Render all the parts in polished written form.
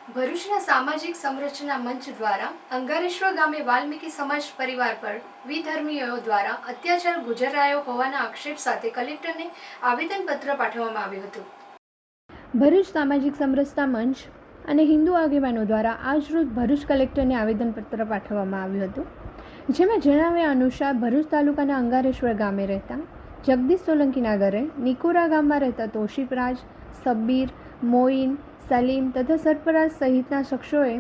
ભરૂચના સામાજિક સંરચના મંચ દ્વારા અંગારેશ્વર ગામે વાલ્મીકી સમાજ પરિવાર પર વિધર્મીઓ દ્વારા અત્યાચાર ગુજરાયો હોવાના આક્ષેપ સાથે કલેક્ટરને આવેદનપત્ર પાઠવવામાં આવ્યું હતું। ભરૂચ સામાજિક સમરસતા મંચ અને હિન્દુ આગેવાનો દ્વારા આજરોજ ભરૂચ કલેક્ટરને આવેદનપત્ર પાઠવવામાં આવ્યું હતું, જેમાં જણાવ્યા અનુસાર ભરૂચ તાલુકાના અંગારેશ્વર ગામે રહેતા જગદીશ સોલંકીના ઘરે નિકોરા ગામમાં રહેતા તોશીફ રાજ, સબ્બીર, મોઇન, સલીમ તથા સરફરાઝ સહિતના શખ્સોએ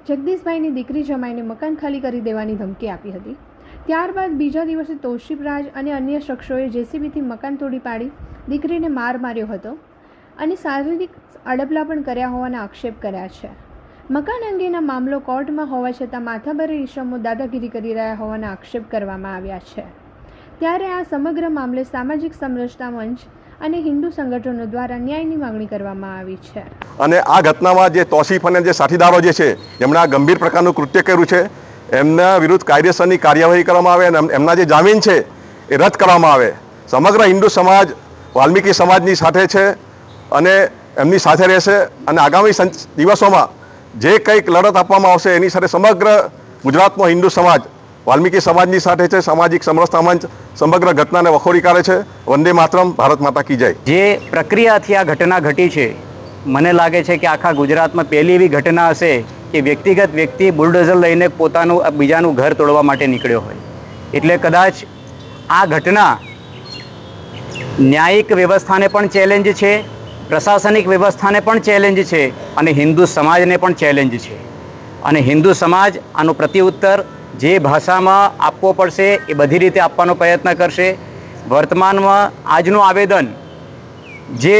જગદીશભાઈની દીકરી જમાઈને મકાન ખાલી કરી દેવાની ધમકી આપી હતી। ત્યારબાદ બીજા દિવસે તોશીફ રાજ અને અન્ય શખ્સોએ જેસીબીથી મકાન તોડી પાડી દીકરીને માર માર્યો હતો અને શારીરિક અડપલા પણ કર્યા હોવાના આક્ષેપ કર્યા છે। મકાન અંગેના મામલો કોર્ટમાં હોવા છતાં માથાભારે ઈસમો દાદાગીરી કરી રહ્યા હોવાના આક્ષેપ કરવામાં આવ્યા છે। ત્યારે આ સમગ્ર મામલે સામાજિક સમરસતા મંચ અને હિન્દુ સંગઠનો દ્વારા ન્યાયની માંગણી કરવામાં આવી છે। અને આ ઘટનામાં જે તોશીફ અને જે સાથીદારો જે છે જેમણે આ ગંભીર પ્રકારનું કૃત્ય કર્યું છે એમના વિરુદ્ધ કાયદેસરની કાર્યવાહી કરવામાં આવે અને એમના જે જામીન છે એ રદ કરવામાં આવે। સમગ્ર હિન્દુ સમાજ વાલ્મીકી સમાજની સાથે છે અને એમની સાથે રહેશે અને આગામી દિવસોમાં જે કંઈક લડત આપવામાં આવશે એની સાથે સમગ્ર ગુજરાતનો હિન્દુ સમાજ વાલ્મીકી સમાજની સાથે છે। સામાજિક સમરસતા મંચ સમગ્ર ઘટનાને વખોડી કાઢે છે। વંદે માતરમ, ભારત માતા કી જય। જે પ્રક્રિયાથી આ ઘટના ઘટી છે, મને લાગે છે કે આખા ગુજરાતમાં પહેલી એવી ઘટના હશે કે વ્યક્તિગત વ્યક્તિ બુલડોઝર લઈને પોતાનું બીજાનું ઘર તોડવા માટે નીકળ્યો હોય। એટલે કદાચ આ ઘટના ન્યાયિક વ્યવસ્થાને પણ ચેલેન્જ છે, પ્રશાસનિક વ્યવસ્થાને પણ ચેલેન્જ છે અને હિન્દુ સમાજને પણ ચેલેન્જ છે। અને હિન્દુ સમાજ આનો પ્રત્યુત્તર જે ભાષામાં આપવો પડશે એ બધી રીતે આપવાનો પ્રયત્ન કરશે। વર્તમાનમાં આજનું આવેદન જે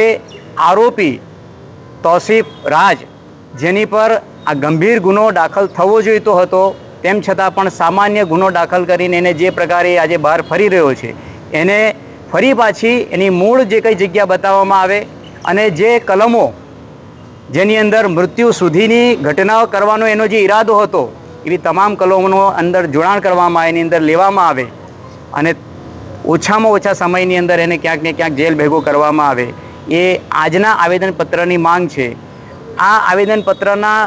આરોપી તોશીફ રાજ, જેની પર આ ગંભીર ગુનો દાખલ થવો જોઈતો હતો, તેમ છતાં પણ સામાન્ય ગુનો દાખલ કરીને એને જે પ્રકારે આજે બહાર ફરી રહ્યો છે, એને ફરી પાછી એની મૂળ જે કંઈ જગ્યા બતાવવામાં આવે અને જે કલમો જેની અંદર મૃત્યુ સુધીની ઘટનાઓ કરવાનો એનો જે ઈરાદો હતો એવી તમામ કલમોનો અંદર જોડાણ કરવામાં આવે, એની અંદર લેવામાં આવે અને ઓછામાં ઓછા સમયની અંદર એને ક્યાંક ને ક્યાંક જેલ ભેગો કરવામાં આવે, એ આજના આવેદનપત્રની માંગ છે। આ આવેદનપત્રના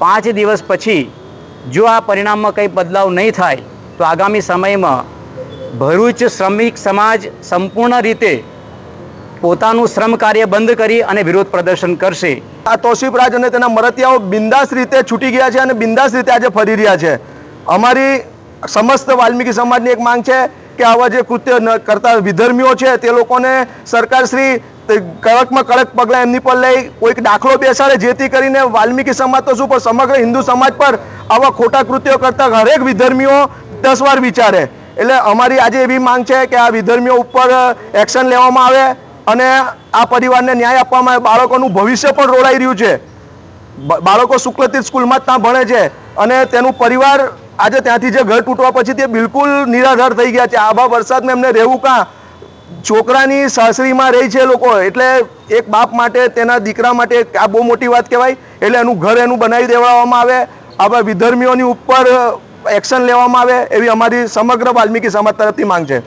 5 દિવસ પછી જો આ પરિણામમાં કંઈ બદલાવ નહીં થાય તો આગામી સમયમાં ભરૂચ શ્રમિક સમાજ સંપૂર્ણ રીતે પોતાનું શ્રમ કાર્ય બંધ કરી અને વિરોધ પ્રદર્શન કરશે। આ તોશીફ રાજ અને તેના મરતિયાઓ બિંદાસ રીતે છૂટી ગયા છે અને બિંદાસ રીતે આજે ફરી રહ્યા છે। અમારી સમસ્ત વાલ્મીકી સમાજની એક માંગ છે કે આવા જે કૃત્ય કરતા વિધર્મીઓ છે તે લોકોને સરકારશ્રી કડકમાં કડક પગલાં એમની પર લઈ કોઈક દાખલો બેસાડે, જેથી કરીને વાલ્મીકી સમાજ તો શું પણ સમગ્ર હિન્દુ સમાજ પર આવા ખોટા કૃત્યો કરતા હરેક વિધર્મીઓ 10 વાર વિચારે। એટલે અમારી આજે એવી માંગ છે કે આ વિધર્મીઓ ઉપર એક્શન લેવામાં આવે અને આ પરિવારને ન્યાય આપવામાં આવે। બાળકોનું ભવિષ્ય પણ રોડાઈ રહ્યું છે। બાળકો શુક્લતીર્થ સ્કૂલમાં જ ત્યાં ભણે છે અને તેનું પરિવાર આજે ત્યાંથી જે ઘર તૂટવા પછી તે બિલકુલ નિરાધાર થઈ ગયા છે। આવા વરસાદમાં એમને રહેવું કાં, છોકરાની સાસરીમાં રહી છે લોકો, એટલે એક બાપ માટે તેના દીકરા માટે આ બહુ મોટી વાત કહેવાય। એટલે એનું ઘર એનું બનાવી દેવામાં આવે, આવા વિધર્મીઓની ઉપર એક્શન લેવામાં આવે એવી અમારી સમગ્ર વાલ્મીકી સમાજ તરફથી માંગ છે।